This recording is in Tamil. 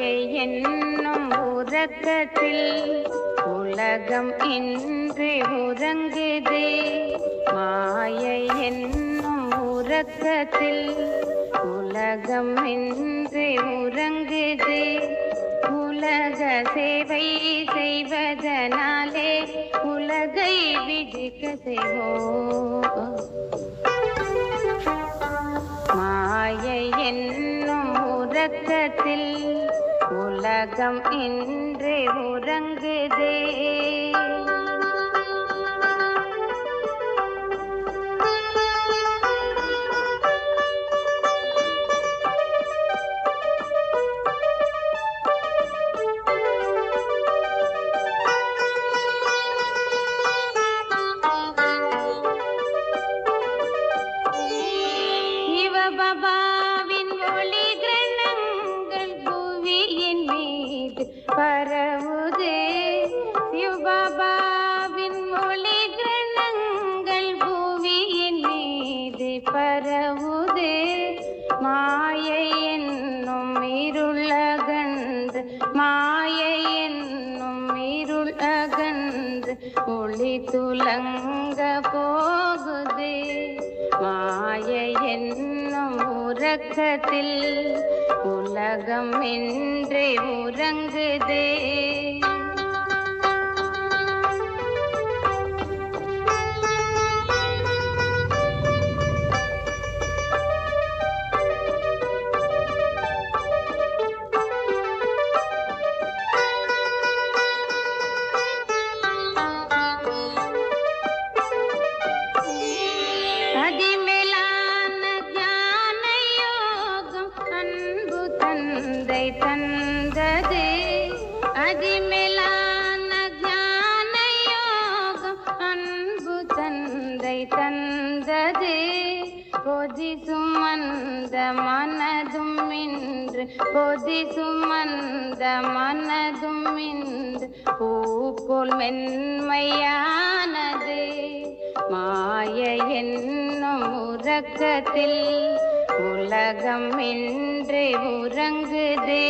மாயை என்னும் உறக்கத்தில் உலகம் இன்று உறங்குதே. மாயை என்னும் உறக்கத்தில் உலகம் இன்று உறங்குதே. உலக சேவை செய்வதனாலே உலகை விடுக்க செய்வோம். மாயை என்னும் உறக்கத்தில் உலகம் இன்று உறங்குதே. பாபாவின் ஒளி கிரணங்கள் பூவியின் மீது பரவுதே. சிவபாபாவின் ஒளி கிரணங்கள் பூவியின் மீது பரவுதே. மாயை என்னும் இருள் அகன்று மாயை என்னும் இருள் அகன்று ஒளி துலங்க போகுதே. மாயை என்னும் உறக்கத்தில் உலகம் இன்றே உறங்குதே. தந்தை தந்ததே அதிமேலான ஞான யோகம் அன்பு தந்தை தந்ததே. பொதி சுமந்த மனதும் இன்று பொதி சுமந்த மனதும் இன்று பூ போல் மென்மையானதே. மாயை என்னும் உறக்கத்தில் உலகம் இன்று உறங்குதே.